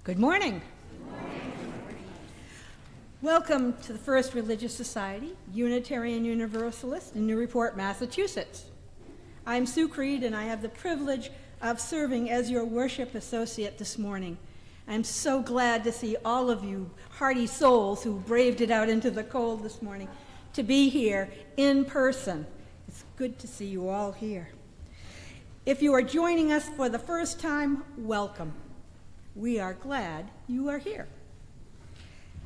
Good morning. Welcome to the First Religious Society, Unitarian Universalist in Newport, Massachusetts. I'm Sue Creed, and I have the privilege of serving as your worship associate this morning. I'm so glad to see all of you hearty souls who braved it out into the cold this morning to be here in person. It's good to see you all here. If you are joining us for the first time, welcome. We are glad you are here.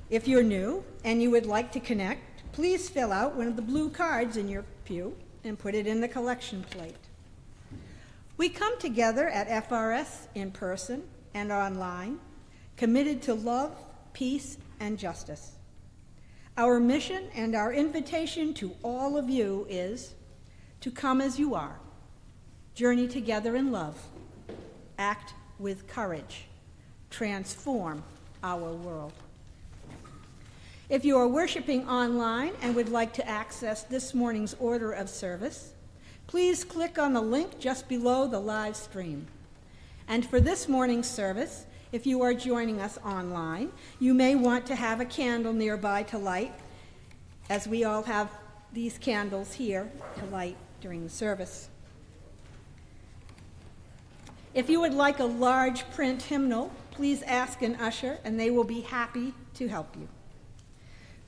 If you're new and you would like to connect, please fill out one of the blue cards in your pew and put it in the collection plate. We come together at FRS in person and online, committed to love, peace, and justice. Our mission and our invitation to all of you is to come as you are, journey together in love, act with courage, transform our world. If you are worshiping online and would like to access this morning's order of service, please click on the link just below the live stream. And for this morning's service, if you are joining us online, you may want to have a candle nearby to light, as we all have these candles here to light during the service. If you would like a large print hymnal, please ask an usher and they will be happy to help you.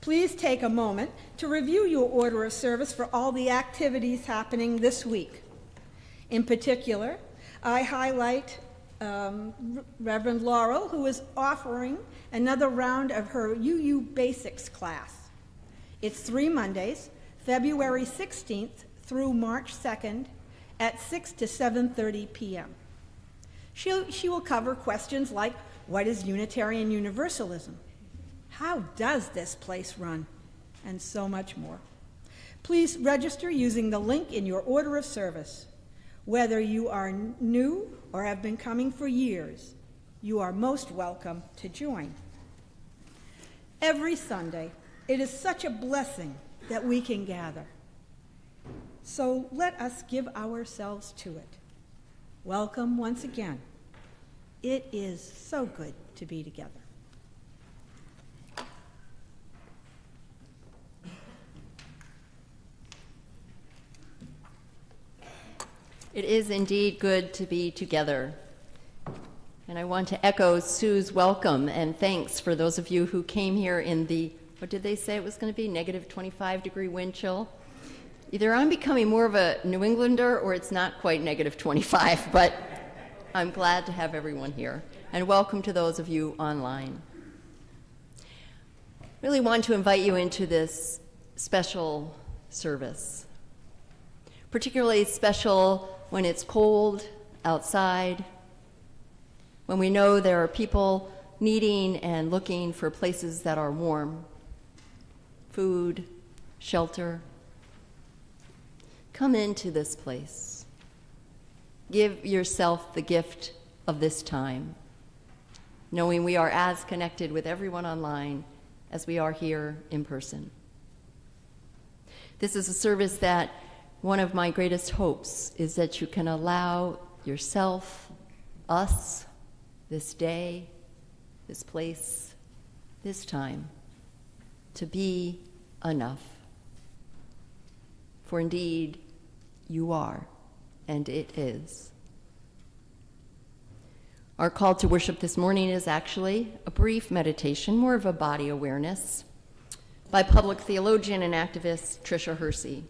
Please take a moment to review your order of service for all the activities happening this week. In particular, I highlight Reverend Laurel, who is offering another round of her UU Basics class. It's 3 Mondays, February 16th through March 2nd at 6 to 7:30 p.m. She will cover questions like, what is Unitarian Universalism? How does this place run? And so much more. Please register using the link in your order of service. Whether you are new or have been coming for years, you are most welcome to join. Every Sunday, it is such a blessing that we can gather. So let us give ourselves to it. Welcome once again. It is so good to be together. It is indeed good to be together. And I want to echo Sue's welcome and thanks for those of you who came here in the, what did they say it was going to be, negative 25-degree wind chill? Either I'm becoming more of a New Englander or it's not quite negative 25, but I'm glad to have everyone here. And welcome to those of you online. I really want to invite you into this special service. Particularly special when it's cold outside, when we know there are people needing and looking for places that are warm, food, shelter. Come into this place. Give yourself the gift of this time, knowing we are as connected with everyone online as we are here in person. This is a service that one of my greatest hopes is that you can allow yourself, us, this day, this place, this time, to be enough. For indeed, you are, and it is. Our call to worship this morning is actually a brief meditation, more of a body awareness, by public theologian and activist Tricia Hersey.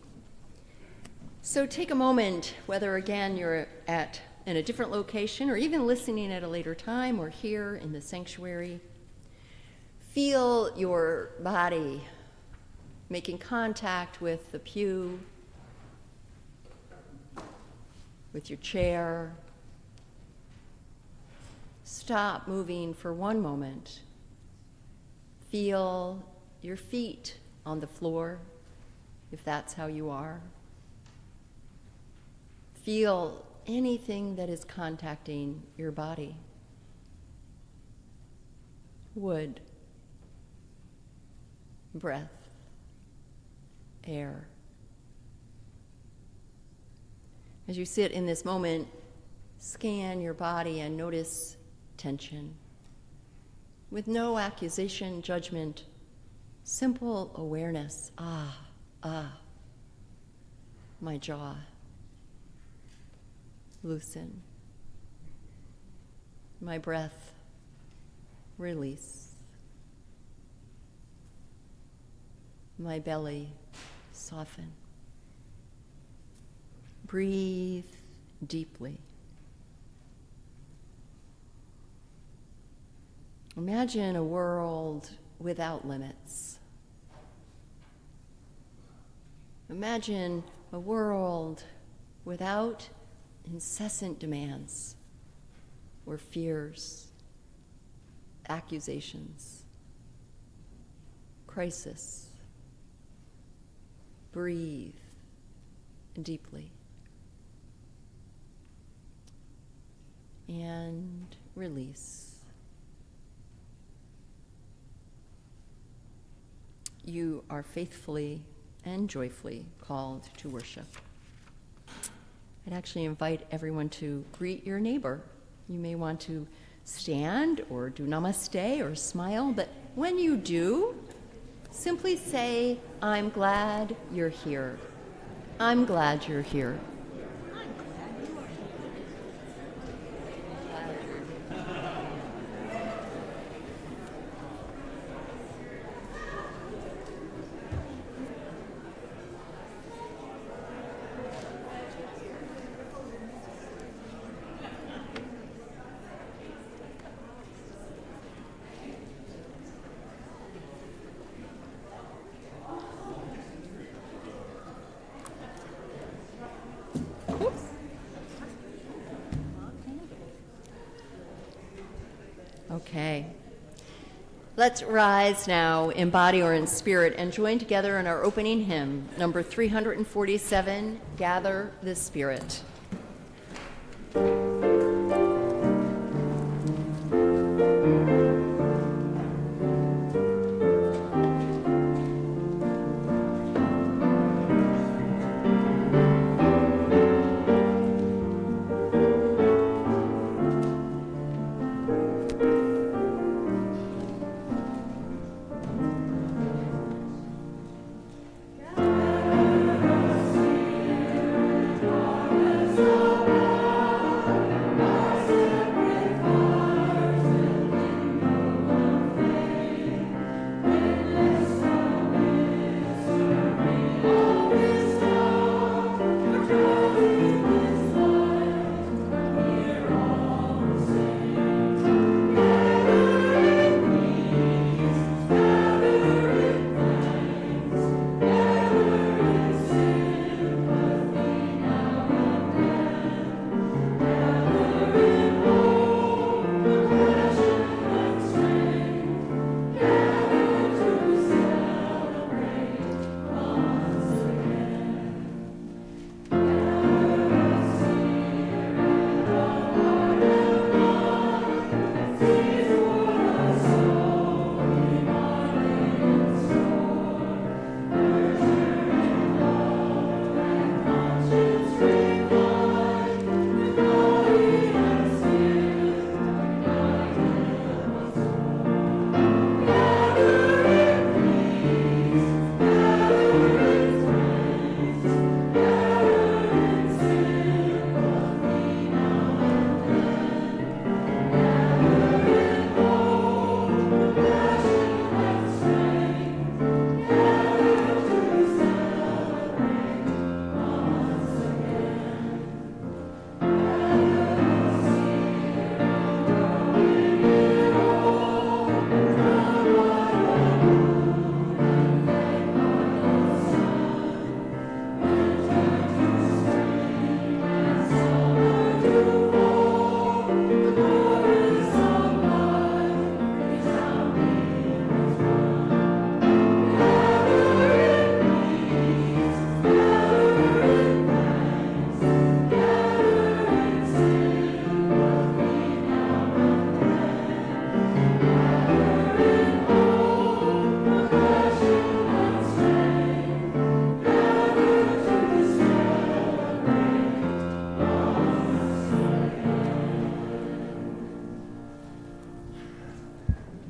So take a moment, whether again you're in a different location or even listening at a later time or here in the sanctuary. Feel your body making contact with the pew, with your chair. Stop moving for one moment. Feel your feet on the floor, if that's how you are. Feel anything that is contacting your body. Wood, breath, air. As you sit in this moment, scan your body and notice tension, with no accusation, judgment, simple awareness. My jaw. Loosen. My breath. Release. My belly. Soften. Breathe deeply. Imagine a world without limits. Imagine a world without incessant demands or fears, accusations, crisis. Breathe deeply. And release. You are faithfully and joyfully called to worship. I'd actually invite everyone to greet your neighbor. You may want to stand or do namaste or smile, but when you do, simply say, "I'm glad you're here. I'm glad you're here." Okay. Let's rise now in body or in spirit and join together in our opening hymn, number 347, Gather the Spirit.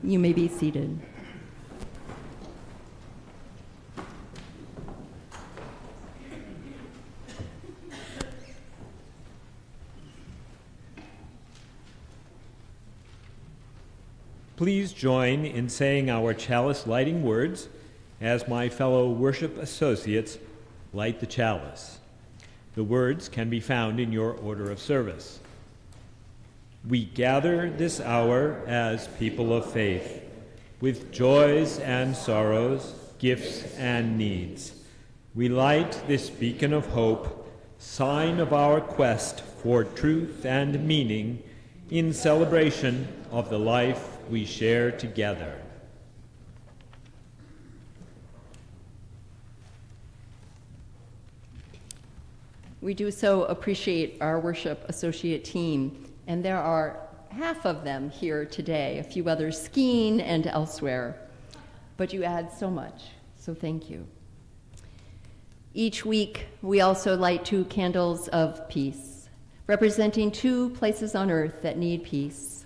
You may be seated. Please join in saying our chalice lighting words as my fellow worship associates light the chalice. The words can be found in your order of service. We gather this hour as people of faith, with joys and sorrows, gifts and needs. We light this beacon of hope, sign of our quest for truth and meaning in celebration of the life we share together. We do so appreciate our worship associate team, and there are half of them here today, a few others skiing and elsewhere. But you add so much, so thank you. Each week, we also light 2 candles of peace, representing 2 places on earth that need peace.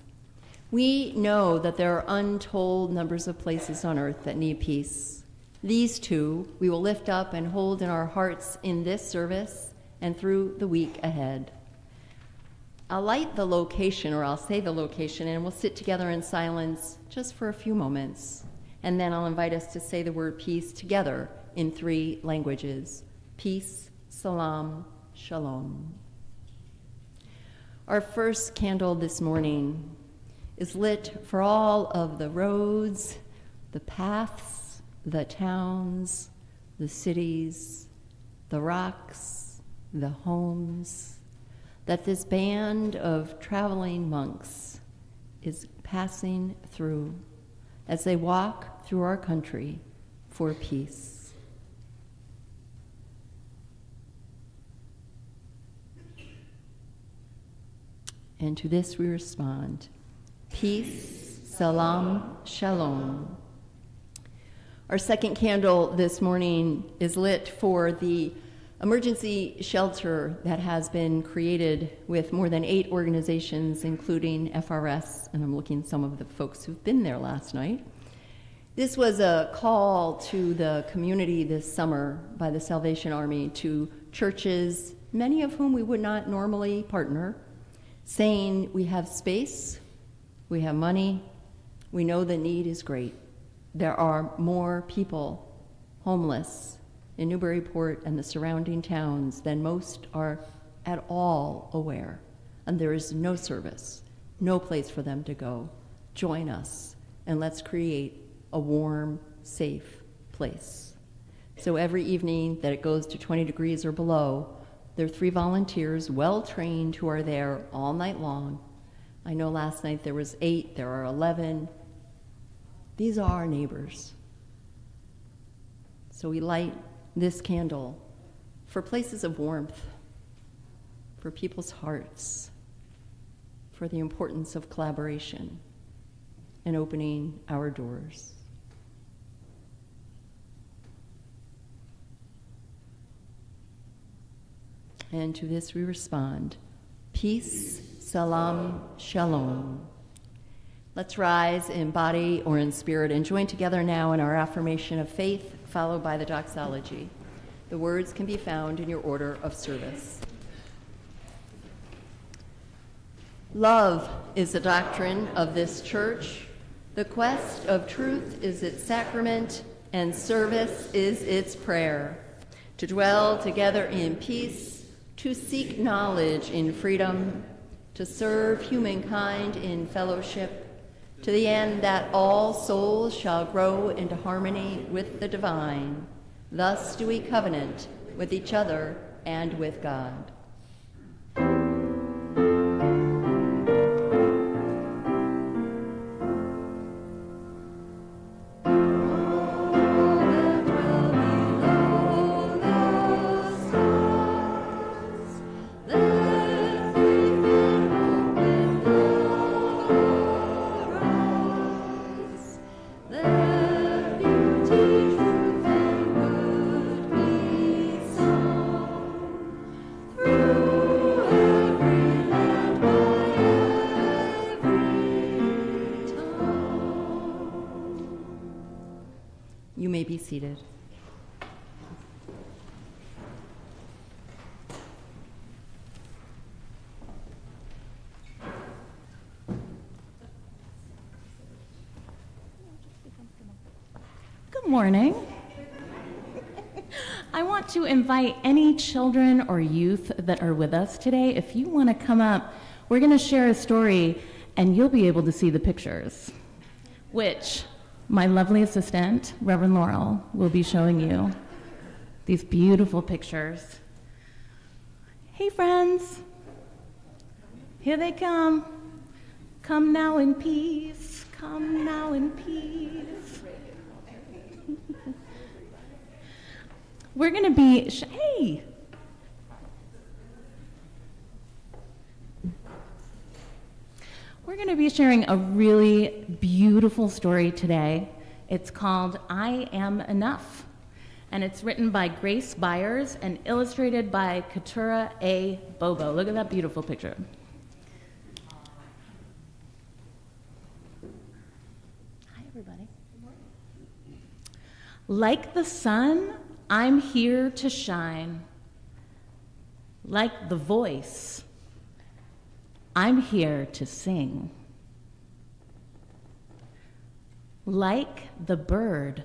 We know that there are untold numbers of places on earth that need peace. These 2 we will lift up and hold in our hearts in this service and through the week ahead. I'll light the location, or I'll say the location, and we'll sit together in silence just for a few moments. And then I'll invite us to say the word peace together in 3 languages: peace, salam, shalom. Our first candle this morning is lit for all of the roads, the paths, the towns, the cities, the rocks, the homes, that this band of traveling monks is passing through as they walk through our country for peace. And to this we respond: peace, salam, shalom. Our second candle this morning is lit for the emergency shelter that has been created with more than 8 organizations, including FRS, and I'm looking at some of the folks who've been there last night. This was a call to the community this summer by the Salvation Army to churches, many of whom we would not normally partner, saying we have space, we have money, we know the need is great. There are more people homeless in Newburyport and the surrounding towns than most are at all aware. And there is no service, no place for them to go. Join us and let's create a warm, safe place. So every evening that it goes to 20 degrees or below, there are 3 volunteers, well-trained, who are there all night long. I know last night there was 8, there are 11. These are our neighbors. So we light this candle for places of warmth, for people's hearts, for the importance of collaboration and opening our doors. And to this we respond: peace, salam, shalom. Let's rise in body or in spirit and join together now in our affirmation of faith, followed by the doxology. The words can be found in your order of service. Love is the doctrine of this church. The quest of truth is its sacrament, and service is its prayer. To dwell together in peace, to seek knowledge in freedom, to serve humankind in fellowship, to the end that all souls shall grow into harmony with the divine. Thus do we covenant with each other and with God. Through seated. Good morning. I want to invite any children or youth that are with us today. If you want to come up, we're going to share a story and you'll be able to see the pictures, which my lovely assistant, Reverend Laurel, will be showing you these beautiful pictures. Hey friends, here they come. Come now in peace, come now in peace. We're going to be, hey! We're going to be sharing a really beautiful story today. It's called I Am Enough, and it's written by Grace Byers and illustrated by Katura A. Bobo. Look at that beautiful picture. Hi, everybody. Like the sun, I'm here to shine. Like the voice, I'm here to sing. Like the bird,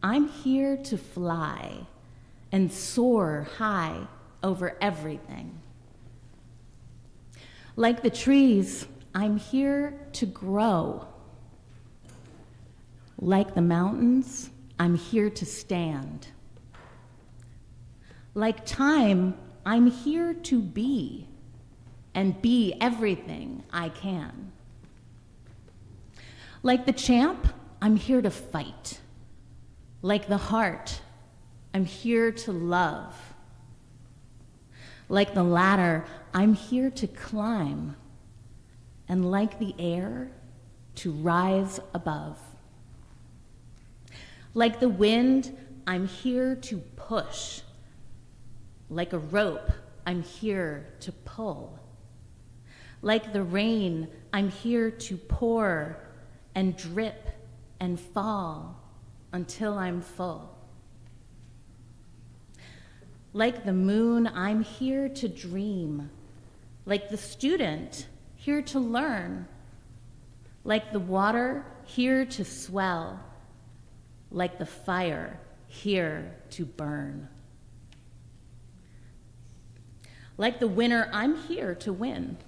I'm here to fly and soar high over everything. Like the trees, I'm here to grow. Like the mountains, I'm here to stand. Like time, I'm here to be and be everything I can. Like the champ, I'm here to fight. Like the heart, I'm here to love. Like the ladder, I'm here to climb. And like the air, to rise above. Like the wind, I'm here to push. Like a rope, I'm here to pull. Like the rain, I'm here to pour and drip and fall until I'm full. Like the moon, I'm here to dream. Like the student, here to learn. Like the water, here to swell. Like the fire, here to burn. Like the winner, I'm here to win.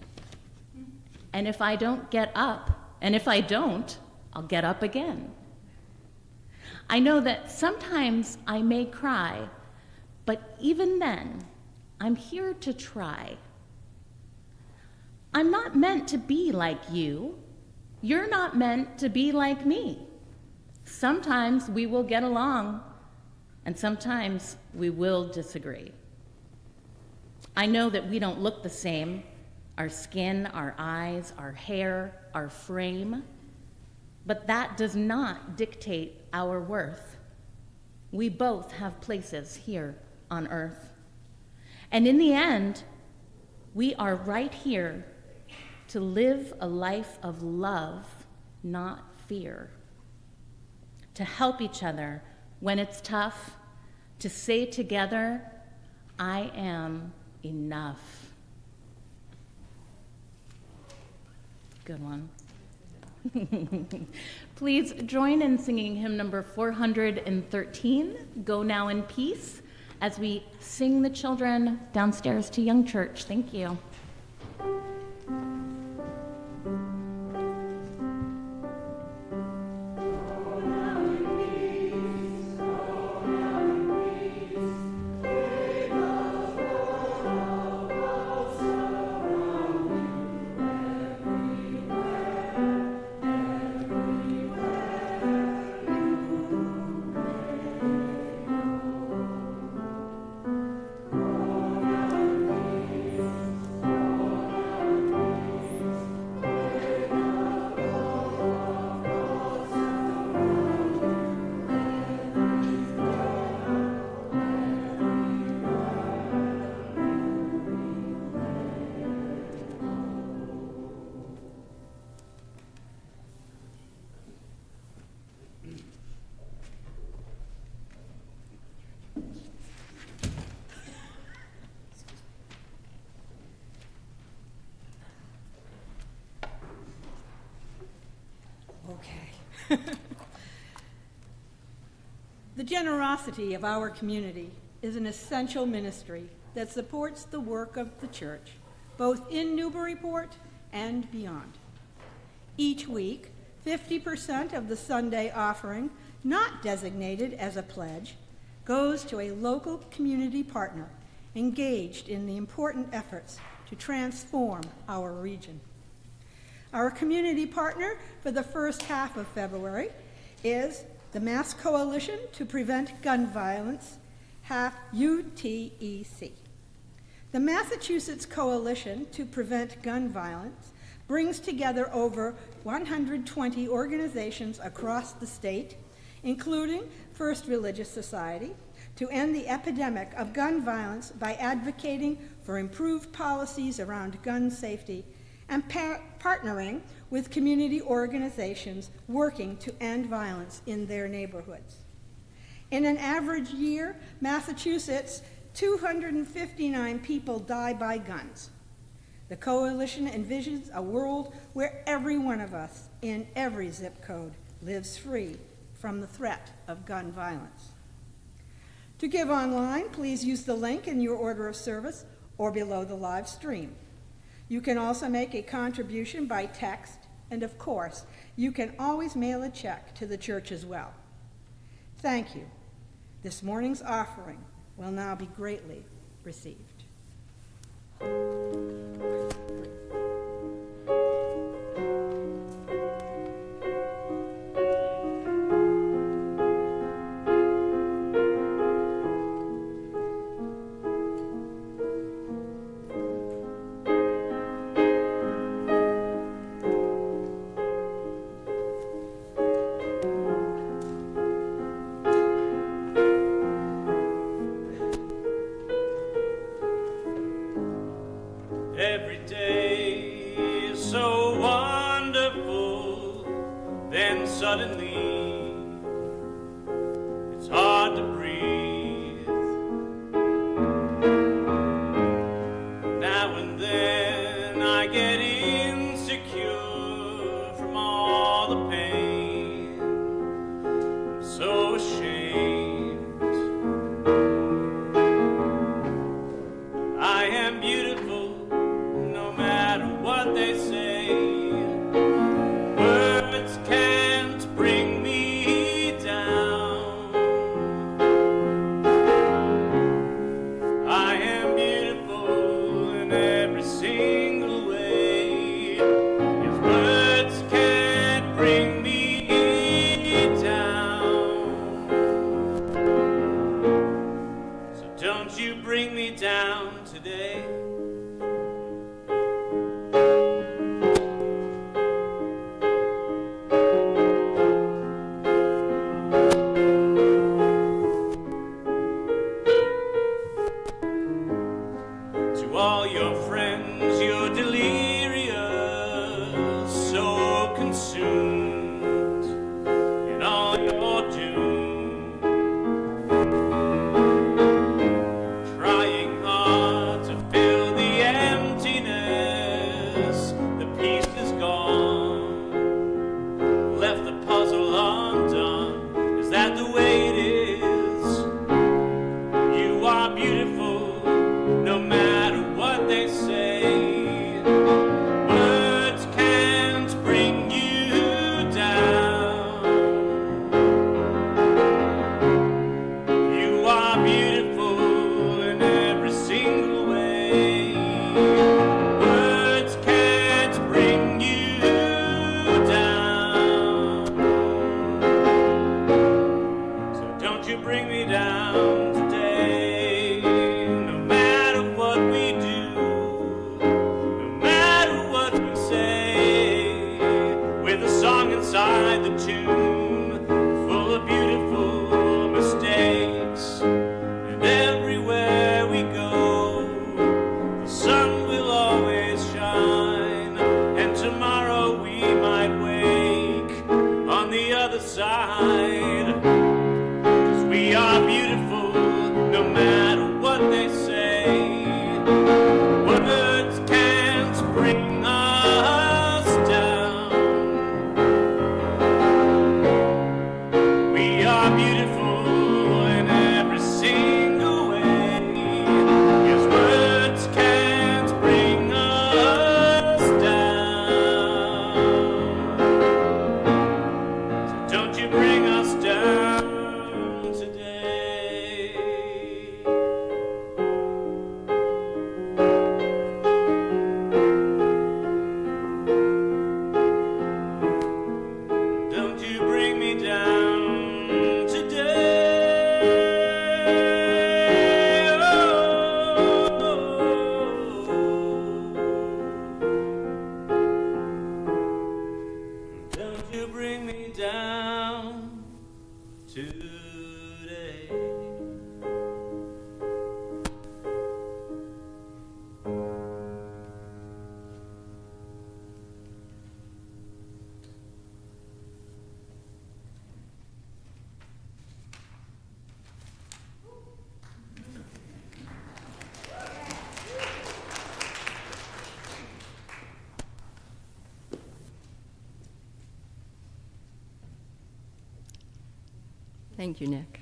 And if I don't get up, and if I don't, I'll get up again. I know that sometimes I may cry, but even then, I'm here to try. I'm not meant to be like you. You're not meant to be like me. Sometimes we will get along, and sometimes we will disagree. I know that we don't look the same, our skin, our eyes, our hair, our frame, but that does not dictate our worth. We both have places here on earth. And in the end, we are right here to live a life of love, not fear. To help each other when it's tough, to say together, I am enough. Good one. Please join in singing hymn number 413, Go Now in Peace, as we sing the children downstairs to Young Church. Thank you. The generosity of our community is an essential ministry that supports the work of the church, both in Newburyport and beyond. Each week, 50% of the Sunday offering, not designated as a pledge, goes to a local community partner engaged in the important efforts to transform our region. Our community partner for the first half of February is the Mass Coalition to Prevent Gun Violence, UTEC. The Massachusetts Coalition to Prevent Gun Violence brings together over 120 organizations across the state, including First Religious Society, to end the epidemic of gun violence by advocating for improved policies around gun safety and partnering with community organizations working to end violence in their neighborhoods. In an average year, Massachusetts, 259 people die by guns. The coalition envisions a world where every one of us in every zip code lives free from the threat of gun violence. To give online, please use the link in your order of service or below the live stream. You can also make a contribution by text, and of course, you can always mail a check to the church as well. Thank you. This morning's offering will now be greatly received. Every day is so wonderful, then suddenly it's hard to breathe. Now and then I get insecure from all the pain. I'm so ashamed. I am beautiful no matter what they say. Words can't bring me down. I am beautiful in every single way. If words can't bring me down, so don't you bring me down today. To all your friends, your Thank you, Nick.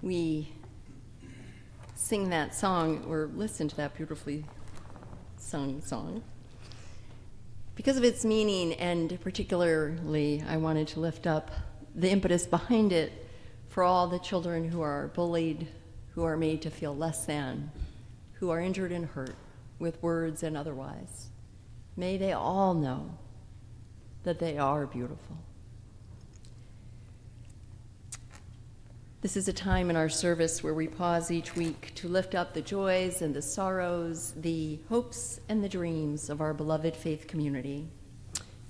We sing that song, or listen to that beautifully sung song, because of its meaning, and particularly I wanted to lift up the impetus behind it for all the children who are bullied, who are made to feel less than, who are injured and hurt with words and otherwise. May they all know that they are beautiful. This is a time in our service where we pause each week to lift up the joys and the sorrows, the hopes and the dreams of our beloved faith community.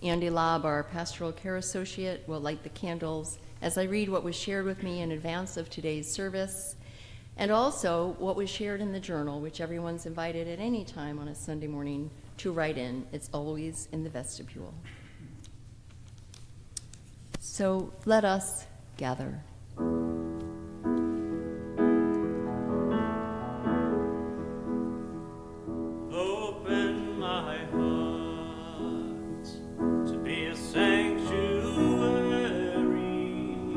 Andy Lobb, our pastoral care associate, will light the candles as I read what was shared with me in advance of today's service, and also what was shared in the journal, which everyone's invited at any time on a Sunday morning to write in. It's always in the vestibule. So let us gather. Open my heart to be a sanctuary,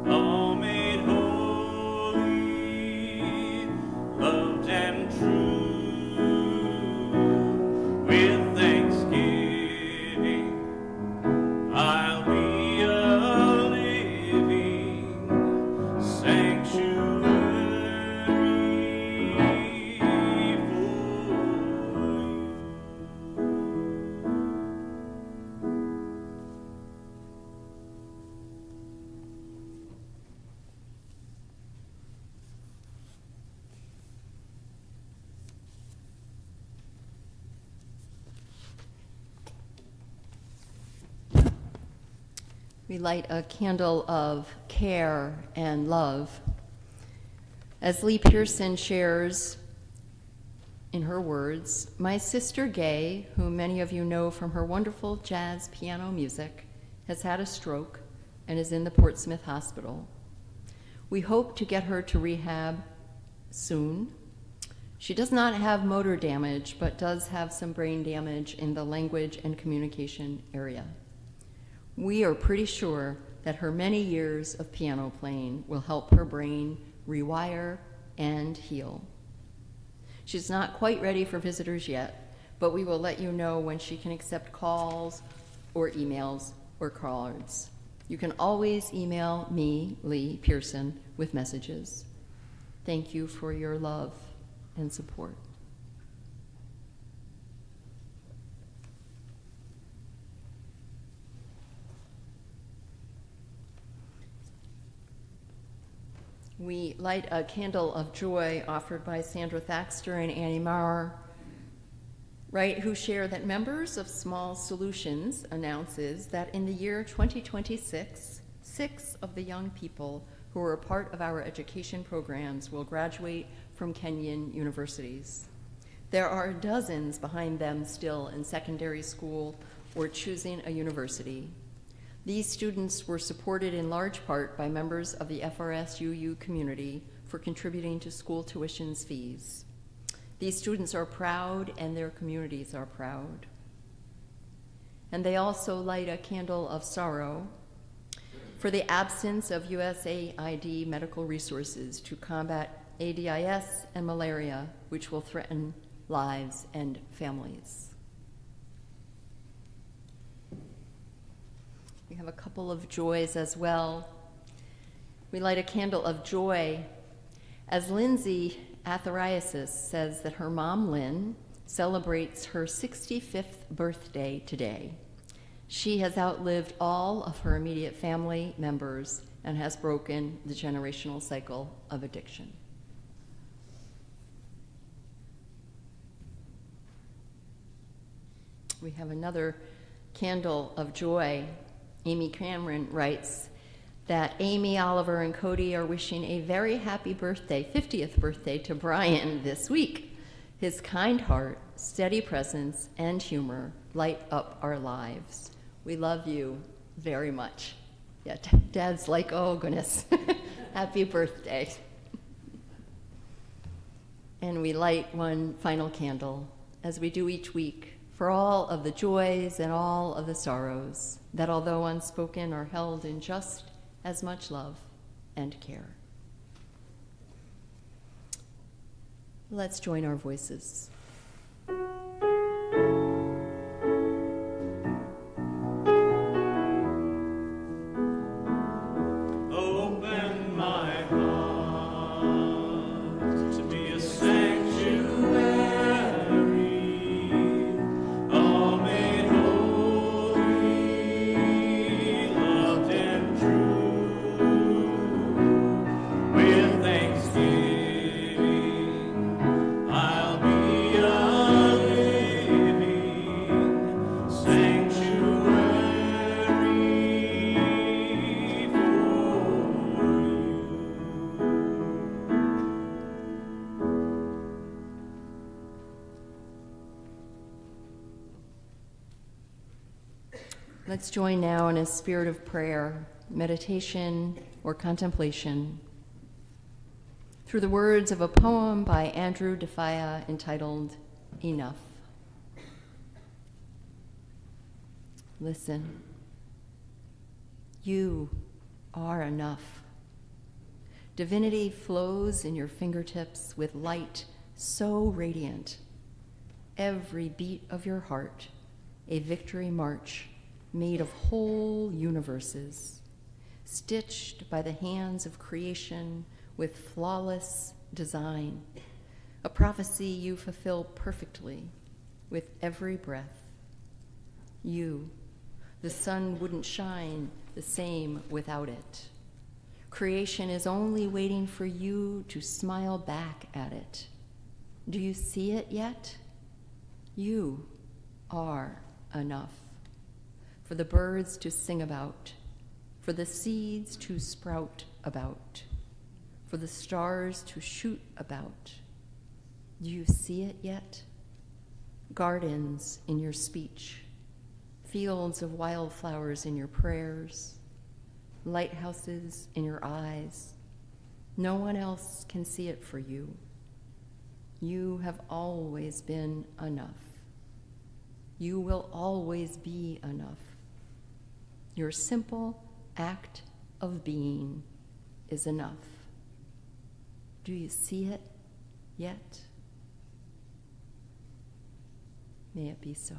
all made holy, loved and true. With thanksgiving, I'll be a living sanctuary for you. We light a candle of care and love. As Lee Pearson shares in her words, my sister Gay, whom many of you know from her wonderful jazz piano music, has had a stroke and is in the Portsmouth Hospital. We hope to get her to rehab soon. She does not have motor damage, but does have some brain damage in the language and communication area. We are pretty sure that her many years of piano playing will help her brain rewire and heal. She's not quite ready for visitors yet, but we will let you know when she can accept calls or emails or cards. You can always email me, Lee Pearson, with messages. Thank you for your love and support. We light a candle of joy offered by Sandra Thaxter and Annie Maurer, right, who share that members of Small Solutions announces that in the year 2026, 6 of the young people who are a part of our education programs will graduate from Kenyan universities. There are dozens behind them still in secondary school or choosing a university. These students were supported in large part by members of the FRS-UU community for contributing to school tuitions fees. These students are proud and their communities are proud. And they also light a candle of sorrow for the absence of USAID medical resources to combat AIDS and malaria, which will threaten lives and families. We have a couple of joys as well. We light a candle of joy as Lindsay Athariasis says that her mom, Lynn, celebrates her 65th birthday today. She has outlived all of her immediate family members and has broken the generational cycle of addiction. We have another candle of joy. Amy Cameron writes that Amy, Oliver, and Cody are wishing a very happy birthday, 50th birthday, to Brian this week. His kind heart, steady presence, and humor light up our lives. We love you very much. Yeah, Dad's like, oh goodness, happy birthday. And we light one final candle, as we do each week, for all of the joys and all of the sorrows that, although unspoken, are held in just as much love and care. Let's join our voices. Open my heart to be a sanctuary, all made holy, loved and true. With thanksgiving, I'll be a living sanctuary for you. Let's join now in a spirit of prayer, meditation, or contemplation through the words of a poem by Andrew Defaya entitled Enough. Listen. You are enough. Divinity flows in your fingertips with light so radiant. Every beat of your heart, a victory march made of whole universes, stitched by the hands of creation with flawless design, a prophecy you fulfill perfectly with every breath. You, the sun wouldn't shine the same without it. Creation is only waiting for you to smile back at it. Do you see it yet? You are enough. For the birds to sing about, for the seeds to sprout about, for the stars to shoot about. Do you see it yet? Gardens in your speech, fields of wildflowers in your prayers, lighthouses in your eyes. No one else can see it for you. You have always been enough. You will always be enough. Your simple act of being is enough. Do you see it yet? May it be so.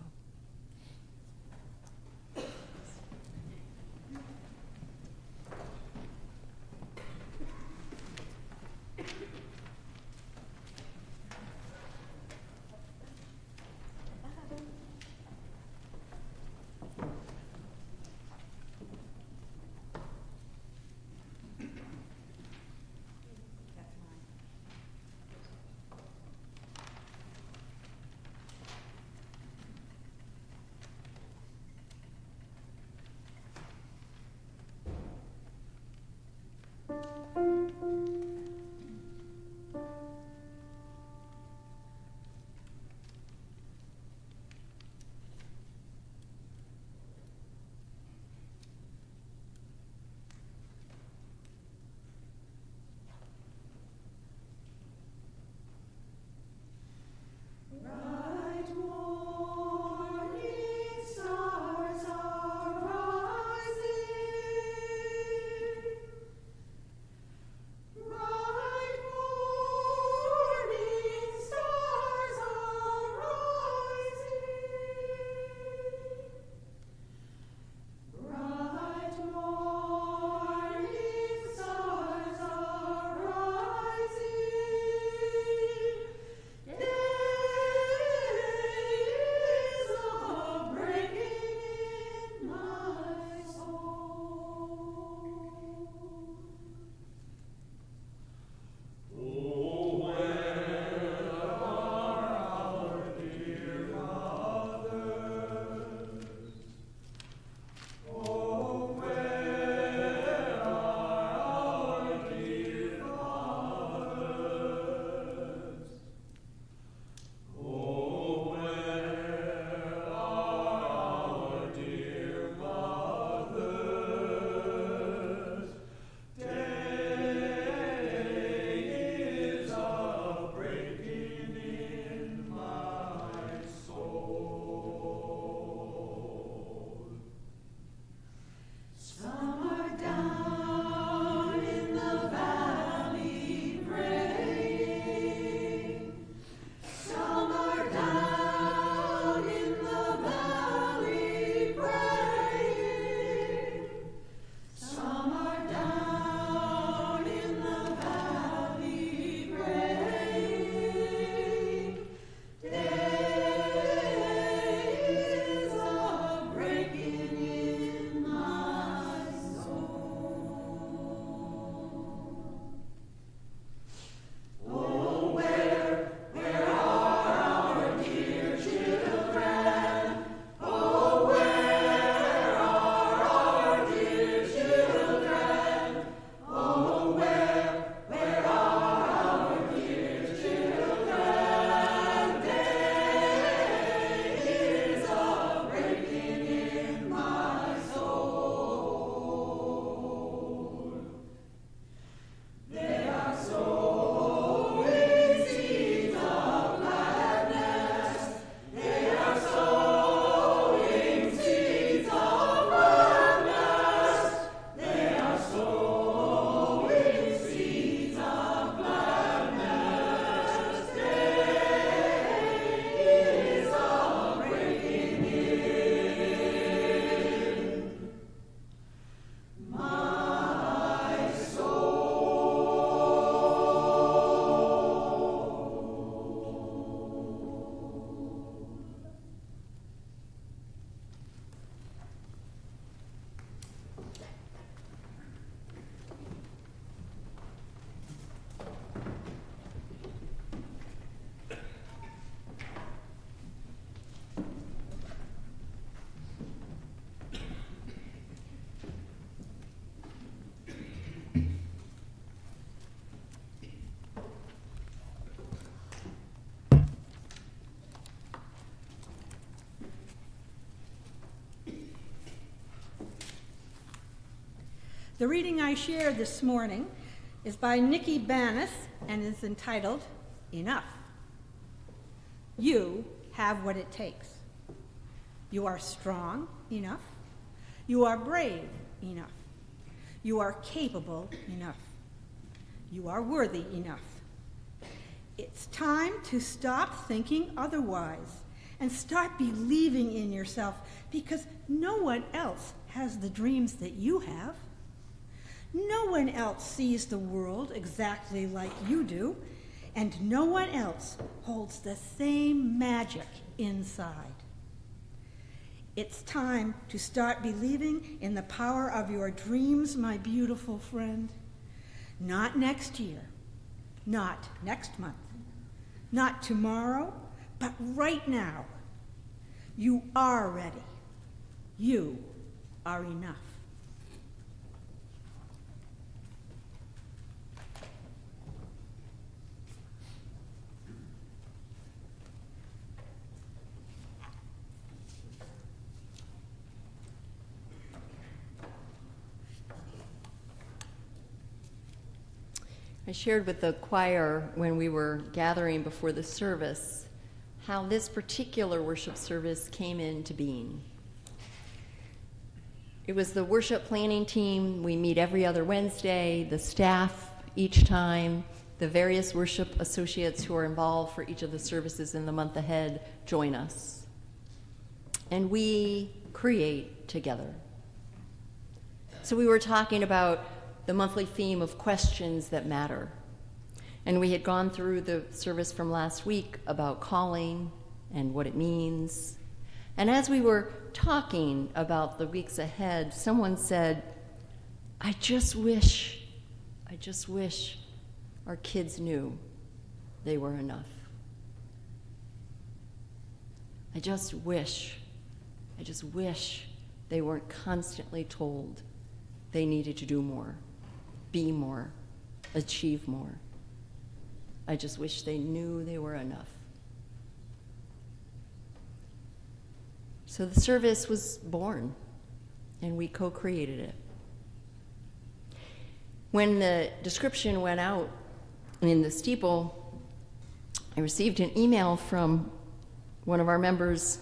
The reading I shared this morning is by Nikki Banis and is entitled, Enough. You have what it takes. You are strong enough. You are brave enough. You are capable enough. You are worthy enough. It's time to stop thinking otherwise and start believing in yourself, because no one else has the dreams that you have. No one else sees the world exactly like you do, and no one else holds the same magic inside. It's time to start believing in the power of your dreams, my beautiful friend. Not next year, not next month, not tomorrow, but right now. You are ready. You are enough. I shared with the choir when we were gathering before the service how this particular worship service came into being. It was the worship planning team. We meet every other Wednesday, the staff each time, the various worship associates who are involved for each of the services in the month ahead join us. And we create together. So we were talking about the monthly theme of questions that matter. And we had gone through the service from last week about calling and what it means. And as we were talking about the weeks ahead, someone said, I just wish our kids knew they were enough. I just wish they weren't constantly told they needed to do more, be more, achieve more. I just wish they knew they were enough. So the service was born, and we co-created it. When the description went out in the steeple, I received an email from one of our members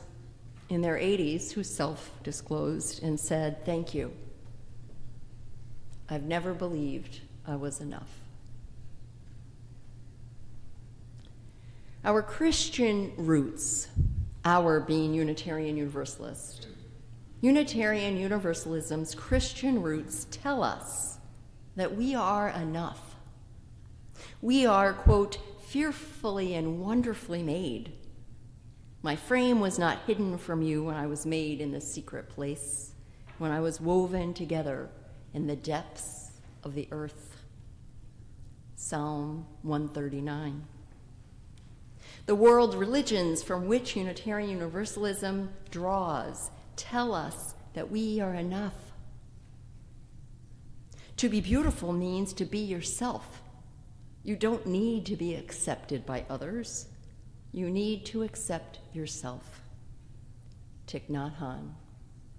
in their 80s who self-disclosed and said, "Thank you. I've never believed I was enough." Our Christian roots, our being Unitarian Universalist, Unitarian Universalism's Christian roots tell us that we are enough. We are, quote, fearfully and wonderfully made. My frame was not hidden from you when I was made in the secret place, when I was woven together in the depths of the earth. Psalm 139. The world religions from which Unitarian Universalism draws tell us that we are enough. To be beautiful means to be yourself. You don't need to be accepted by others. You need to accept yourself. Thich Nhat Hanh,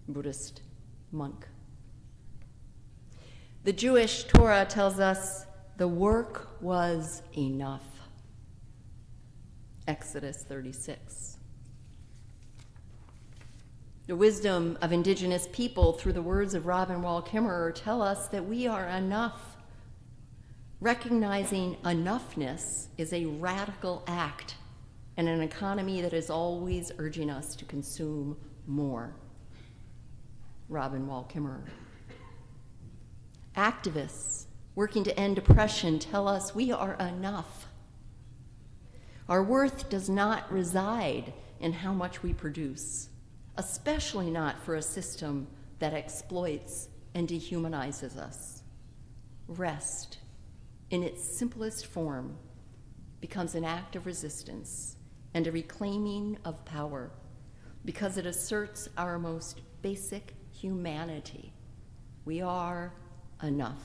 Buddhist monk. The Jewish Torah tells us the work was enough. Exodus 36. The wisdom of indigenous people through the words of Robin Wall Kimmerer tell us that we are enough. Recognizing enoughness is a radical act in an economy that is always urging us to consume more. Robin Wall Kimmerer. Activists working to end oppression tell us we are enough. Our worth does not reside in how much we produce, especially not for a system that exploits and dehumanizes us. Rest, in its simplest form, becomes an act of resistance and a reclaiming of power because it asserts our most basic humanity. We are enough.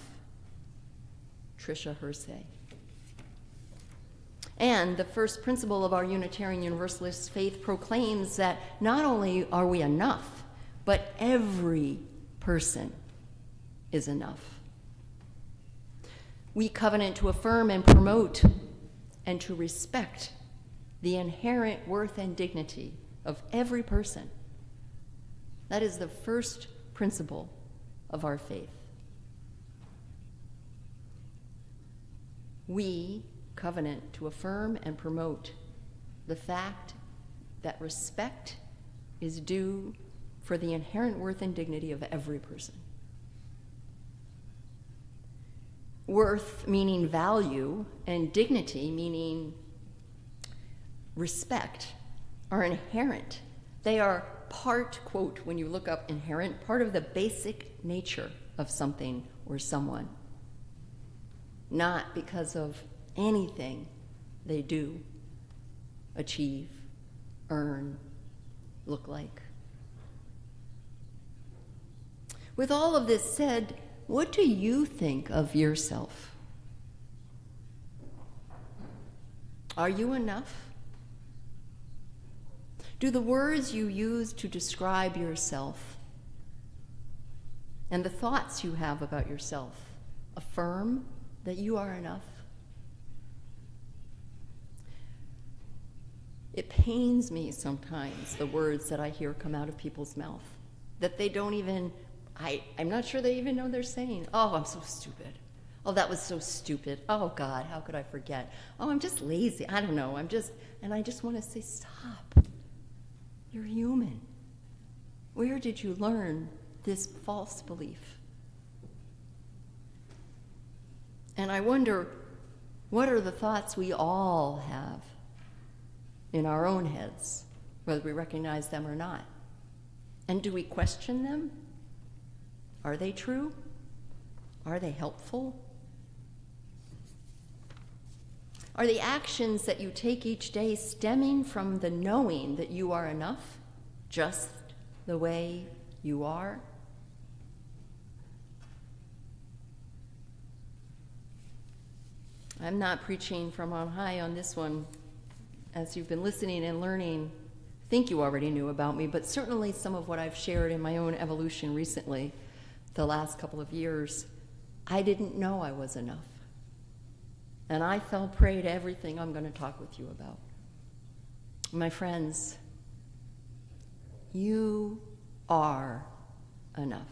Tricia Hersey. And the first principle of our Unitarian Universalist faith proclaims that not only are we enough, but every person is enough. We covenant to affirm and promote and to respect the inherent worth and dignity of every person. That is the first principle of our faith. We covenant to affirm and promote the fact that respect is due for the inherent worth and dignity of every person. Worth meaning value, and dignity meaning respect are inherent. They are part, quote, when you look up inherent, part of the basic nature of something or someone, not because of anything they do, achieve, earn, look like. With all of this said, what do you think of yourself? Are you enough? Do the words you use to describe yourself and the thoughts you have about yourself affirm that you are enough? It pains me sometimes, the words that I hear come out of people's mouth, that they don't even, I'm not sure they even know they're saying. Oh, I'm so stupid. Oh, that was so stupid. Oh, God, how could I forget? Oh, I'm just lazy. I don't know. And I just want to say, stop. You're human. Where did you learn this false belief? And I wonder, what are the thoughts we all have in our own heads, whether we recognize them or not? And do we question them? Are they true? Are they helpful? Are the actions that you take each day stemming from the knowing that you are enough, just the way you are? I'm not preaching from on high on this one. As you've been listening and learning, I think you already knew about me, but certainly some of what I've shared in my own evolution recently, the last couple of years, I didn't know I was enough. And I fell prey to everything I'm going to talk with you about. My friends, you are enough.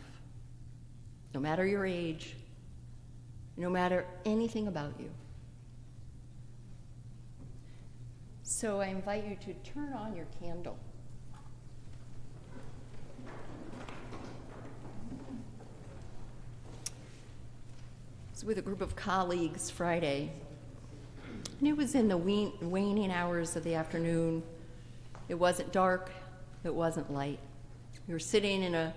No matter your age, no matter anything about you. So I invite you to turn on your candle. I was with a group of colleagues Friday, and it was in the waning hours of the afternoon. It wasn't dark, it wasn't light. We were sitting in a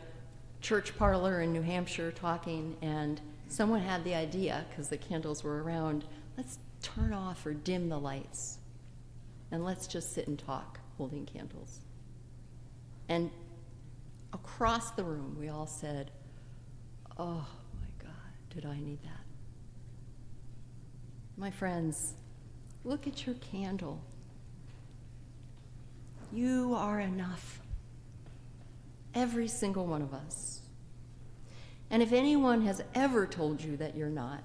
church parlor in New Hampshire talking, and someone had the idea, because the candles were around, let's turn off or dim the lights, and let's just sit and talk, holding candles. And across the room, we all said, oh my God, did I need that? My friends, look at your candle. You are enough. Every single one of us. And if anyone has ever told you that you're not,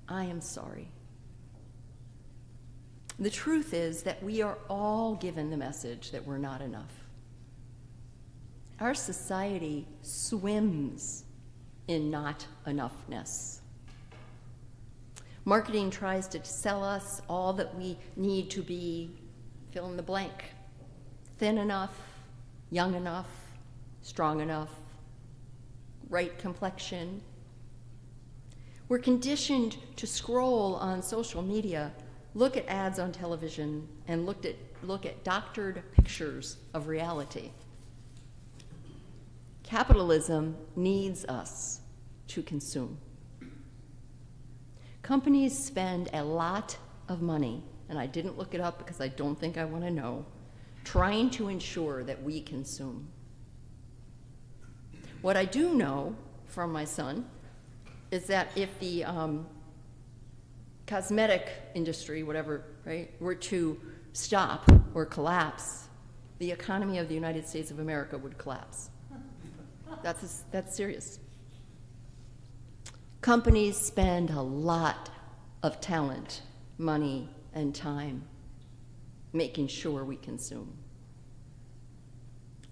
I am sorry. The truth is that we are all given the message that we're not enough. Our society swims in not enoughness. Marketing tries to sell us all that we need to be, fill in the blank, thin enough, young enough, strong enough, right complexion. We're conditioned to scroll on social media, look at ads on television, and look at doctored pictures of reality. Capitalism needs us to consume. Companies spend a lot of money, and I didn't look it up because I don't think I want to know, trying to ensure that we consume. What I do know from my son is that if the cosmetic industry, whatever, right, were to stop or collapse, the economy of the United States of America would collapse. That's serious. Companies spend a lot of talent, money, and time making sure we consume,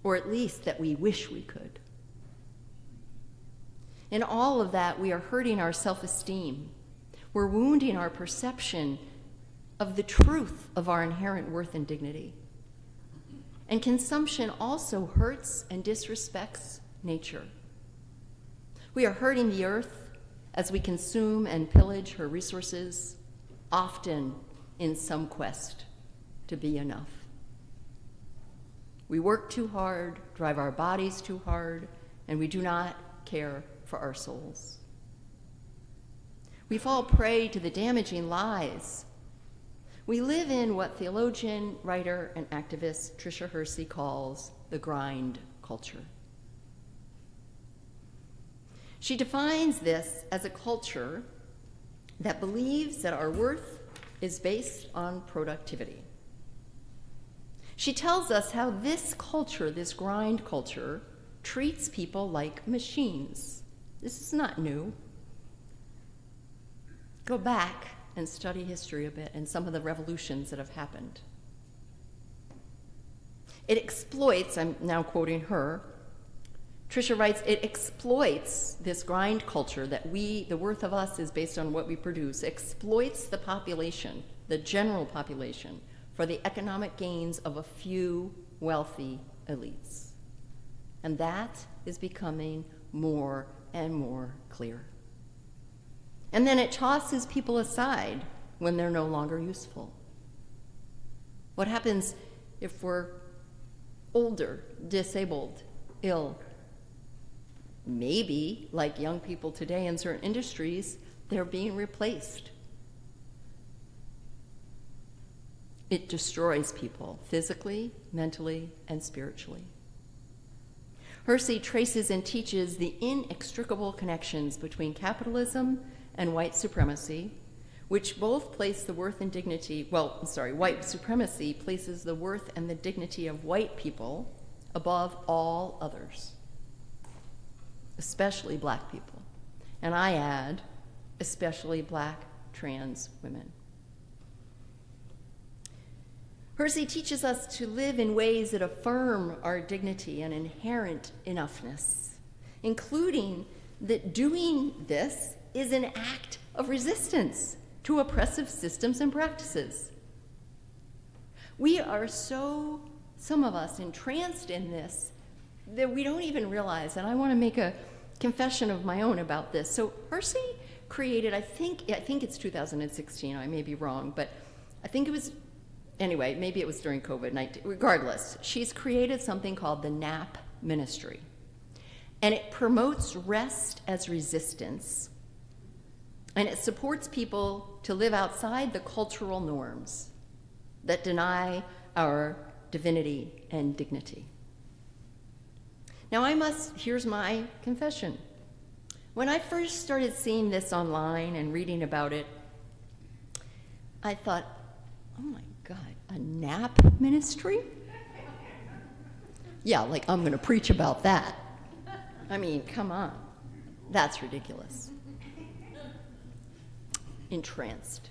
or at least that we wish we could. In all of that, we are hurting our self-esteem. We're wounding our perception of the truth of our inherent worth and dignity. And consumption also hurts and disrespects nature. We are hurting the earth as we consume and pillage her resources, often in some quest to be enough. We work too hard, drive our bodies too hard, and we do not care for our souls. We fall prey to the damaging lies. We live in what theologian, writer, and activist Tricia Hersey calls the grind culture. She defines this as a culture that believes that our worth is based on productivity. She tells us how this culture, this grind culture, treats people like machines. This is not new. Go back and study history a bit and some of the revolutions that have happened. It exploits, I'm now quoting her, Tricia writes, it exploits this grind culture that the worth of us is based on what we produce, exploits the population, the general population, for the economic gains of a few wealthy elites. And that is becoming more and more clear. And then it tosses people aside when they're no longer useful. What happens if we're older, disabled, ill? Maybe, like young people today in certain industries, they're being replaced. It destroys people physically, mentally, and spiritually. Hersey traces and teaches the inextricable connections between capitalism and white supremacy, which both place the worth and dignity, white supremacy places the worth and the dignity of white people above all others, especially black people. And I add, especially black trans women. Hersey teaches us to live in ways that affirm our dignity and inherent enoughness, including that doing this is an act of resistance to oppressive systems and practices. We are so, some of us, entranced in this that we don't even realize, and I want to make a confession of my own about this. So Hersey created, I think it's 2016, I may be wrong, but I think it was, anyway, maybe it was during COVID-19. Regardless, she's created something called the NAP Ministry. And it promotes rest as resistance. And it supports people to live outside the cultural norms that deny our divinity and dignity. Now here's my confession. When I first started seeing this online and reading about it, I thought, oh my God, a nap ministry? Yeah, like I'm going to preach about that. I mean, come on. That's ridiculous. Entranced.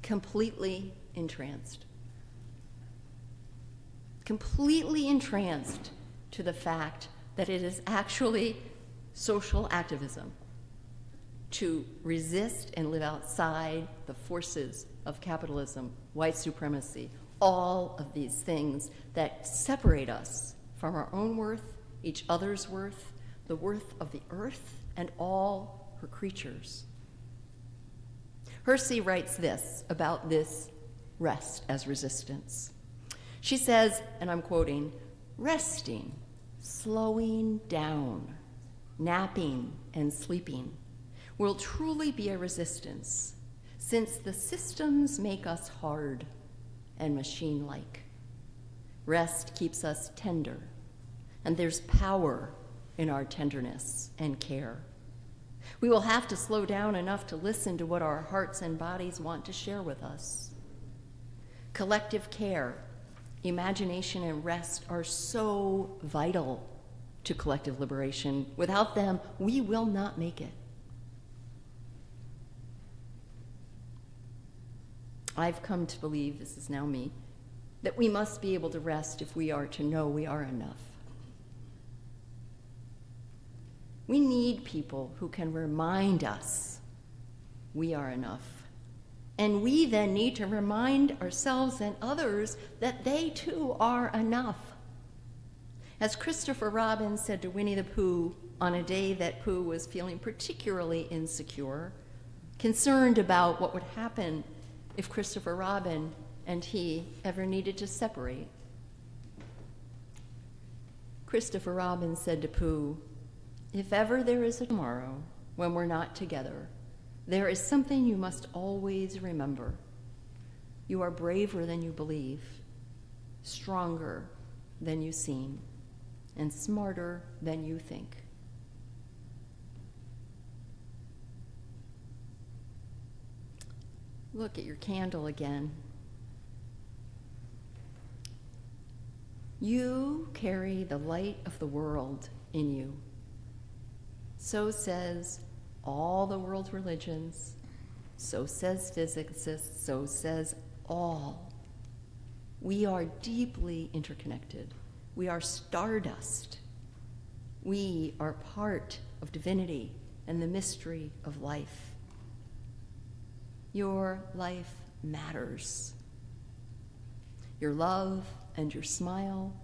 Completely entranced. Completely entranced to the fact that it is actually social activism to resist and live outside the forces of capitalism, white supremacy, all of these things that separate us from our own worth, each other's worth, the worth of the earth and all her creatures. Hersey writes this about this rest as resistance. She says, and I'm quoting, resting, slowing down, napping, and sleeping will truly be a resistance, since the systems make us hard and machine-like. Rest keeps us tender, and there's power in our tenderness and care. We will have to slow down enough to listen to what our hearts and bodies want to share with us. Collective care, imagination, and rest are so vital to collective liberation. Without them, we will not make it. I've come to believe, this is now me, that we must be able to rest if we are to know we are enough. We need people who can remind us we are enough. And we then need to remind ourselves and others that they too are enough. As Christopher Robin said to Winnie the Pooh on a day that Pooh was feeling particularly insecure, concerned about what would happen if Christopher Robin and he ever needed to separate. Christopher Robin said to Pooh, "If ever there is a tomorrow when we're not together, there is something you must always remember. You are braver than you believe, stronger than you seem, and smarter than you think." Look at your candle again. You carry the light of the world in you. So says all the world's religions, so says physicists, so says all. We are deeply interconnected. We are stardust. We are part of divinity and the mystery of life. Your life matters. Your love and your smile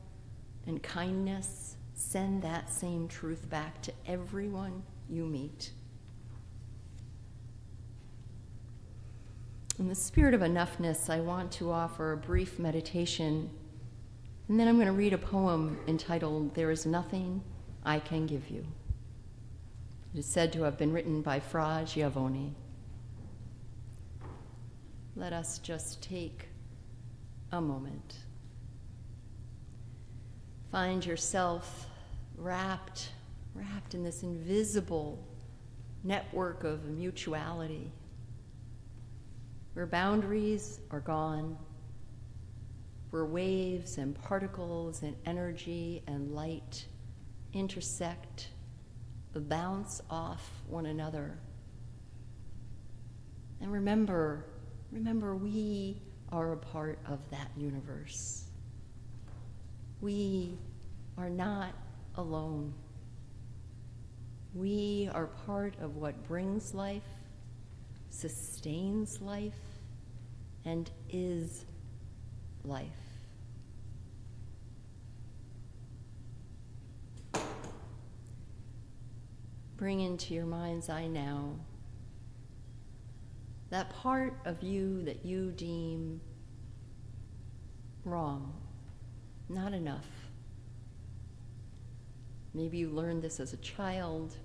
and kindness send that same truth back to everyone you meet. In the spirit of enough-ness, I want to offer a brief meditation, and then I'm going to read a poem entitled, "There is Nothing I Can Give You." It is said to have been written by Fra Giovanni. Let us just take a moment. Find yourself wrapped in this invisible network of mutuality, where boundaries are gone, where waves and particles and energy and light intersect, bounce off one another. And remember, we are a part of that universe. We are not alone. We are part of what brings life, sustains life, and is life. Bring into your mind's eye now that part of you that you deem wrong, not enough. Maybe you learned this as a child.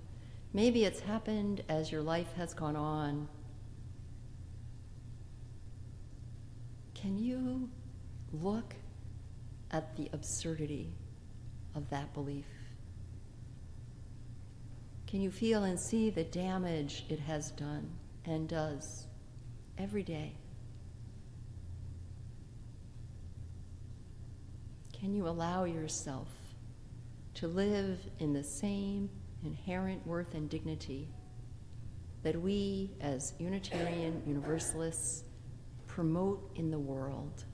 Maybe it's happened as your life has gone on. Can you look at the absurdity of that belief? Can you feel and see the damage it has done and does every day? Can you allow yourself to live in the same inherent worth and dignity that we as Unitarian Universalists promote in the world?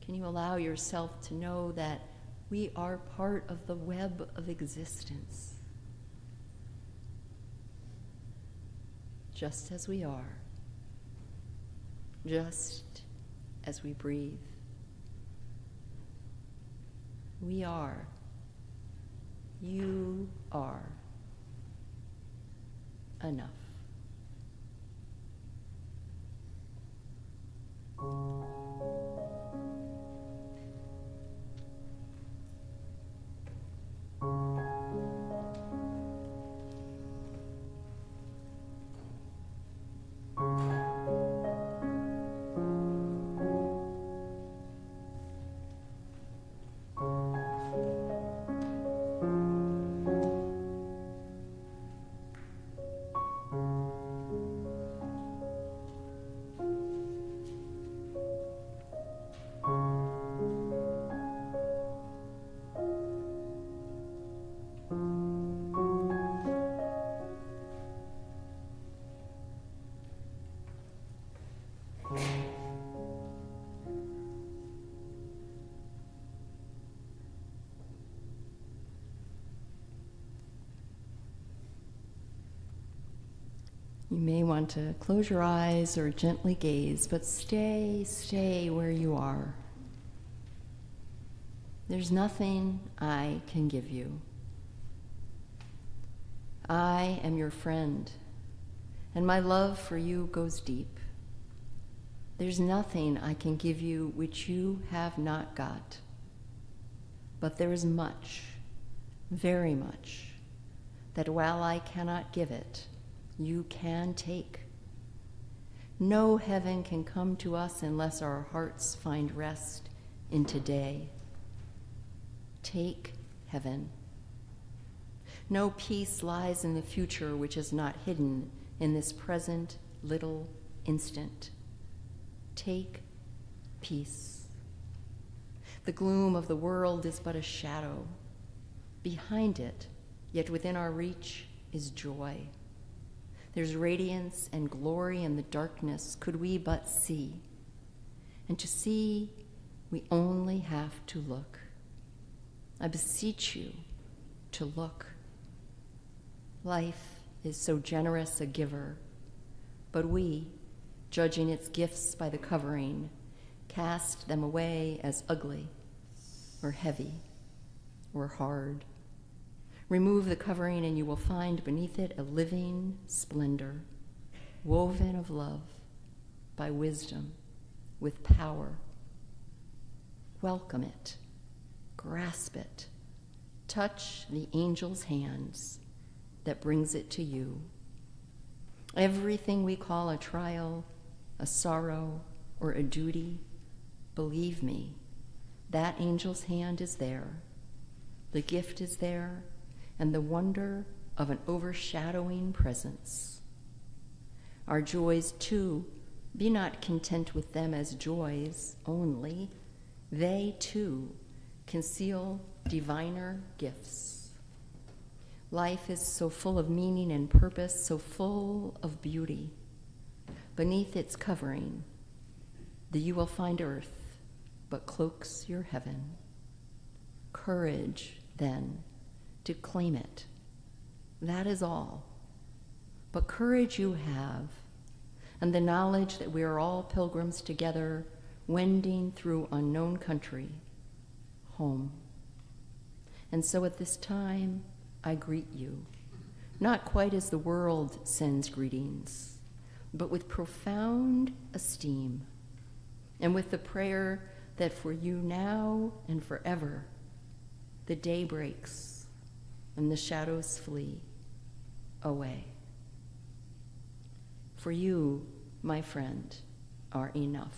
Can you allow yourself to know that we are part of the web of existence, just as we are, just as we breathe? We are. You are enough. want to close your eyes or gently gaze, but stay where you are. There's nothing I can give you. I am your friend, and my love for you goes deep. There's nothing I can give you which you have not got. But there is much, very much, that while I cannot give it, you can take. No heaven can come to us unless our hearts find rest in today. Take heaven. No peace lies in the future which is not hidden in this present little instant. Take peace. The gloom of the world is but a shadow. Behind it, yet within our reach, is joy. There's radiance and glory in the darkness, could we but see. And to see, we only have to look. I beseech you to look. Life is so generous a giver, but we, judging its gifts by the covering, cast them away as ugly or heavy or hard. Remove the covering and you will find beneath it a living splendor, woven of love by wisdom, with power. Welcome it, grasp it, touch the angel's hands that brings it to you. Everything we call a trial, a sorrow, or a duty, believe me, that angel's hand is there, the gift is there, and the wonder of an overshadowing presence. Our joys, too, be not content with them as joys only. They, too, conceal diviner gifts. Life is so full of meaning and purpose, so full of beauty. Beneath its covering, you will find earth, but cloaks your heaven. Courage, then, to claim it. That is all. But courage you have, and the knowledge that we are all pilgrims together, wending through unknown country, home. And so at this time, I greet you, not quite as the world sends greetings, but with profound esteem, and with the prayer that for you now and forever, the day breaks and the shadows flee away. For you, my friend, are enough.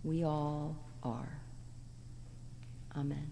We all are. Amen.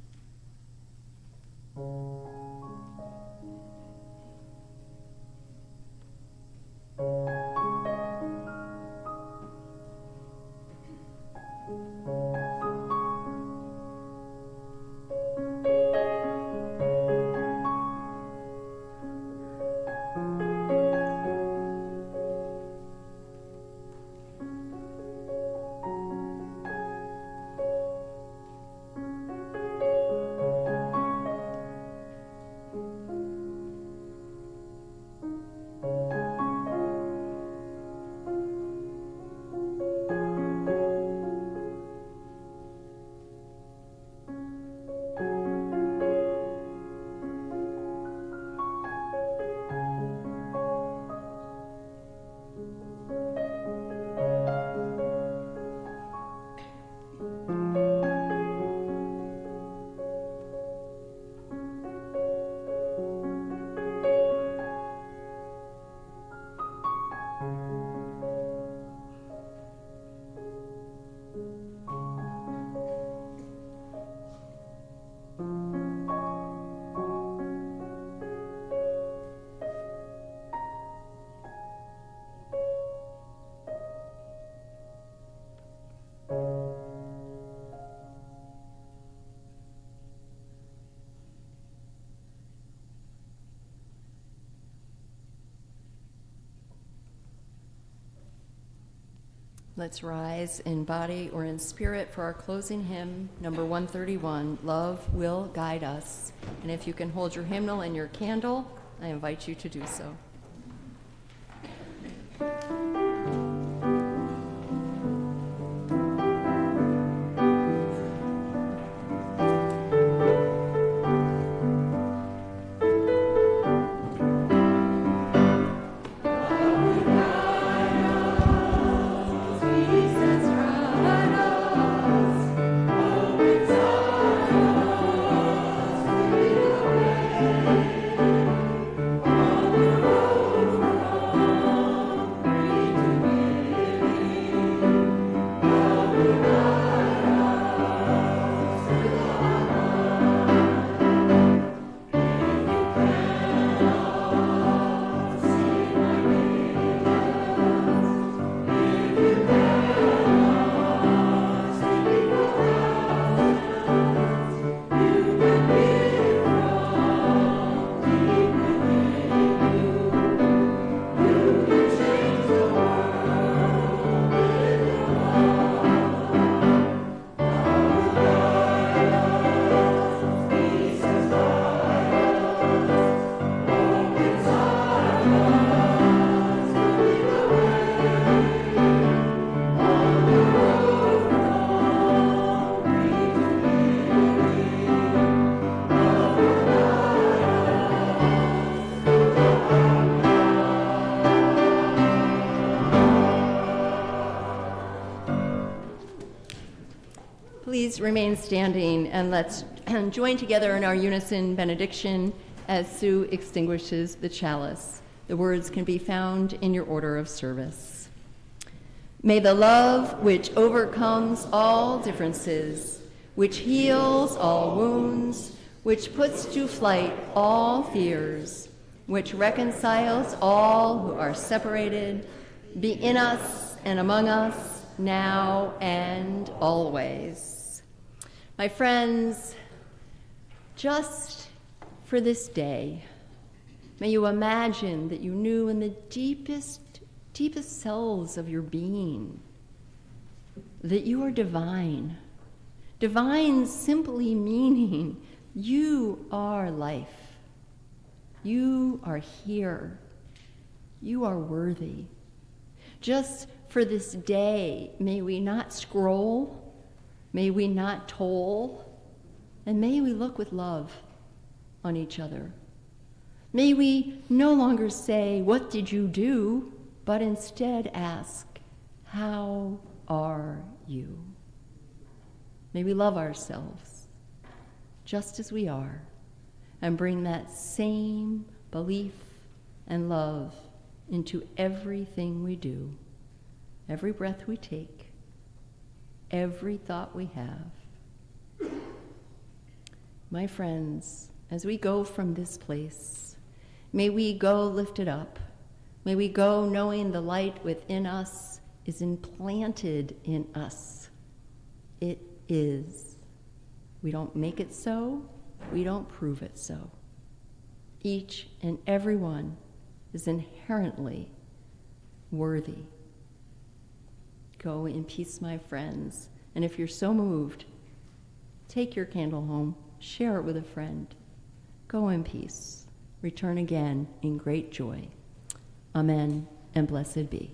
Let's rise in body or in spirit for our closing hymn, number 131, Love Will Guide Us. And if you can hold your hymnal and your candle, I invite you to do so. Please remain standing and let's join together in our unison benediction as Sue extinguishes the chalice. The words can be found in your order of service. May the love which overcomes all differences, which heals all wounds, which puts to flight all fears, which reconciles all who are separated, be in us and among us now and always. My friends, just for this day, may you imagine that you knew in the deepest cells of your being that you are divine. Divine simply meaning you are life. You are here. You are worthy. Just for this day, may we not scroll, may we not toll, and may we look with love on each other. May we no longer say, "What did you do?" but instead ask, "How are you?" May we love ourselves just as we are and bring that same belief and love into everything we do, every breath we take, every thought we have. My friends, as we go from this place, may we go lifted up. May we go knowing the light within us is implanted in us. It is. We don't make it so. We don't prove it so. Each and every one is inherently worthy. Go in peace, my friends. And if you're so moved, take your candle home, share it with a friend. Go in peace. Return again in great joy. Amen, and blessed be.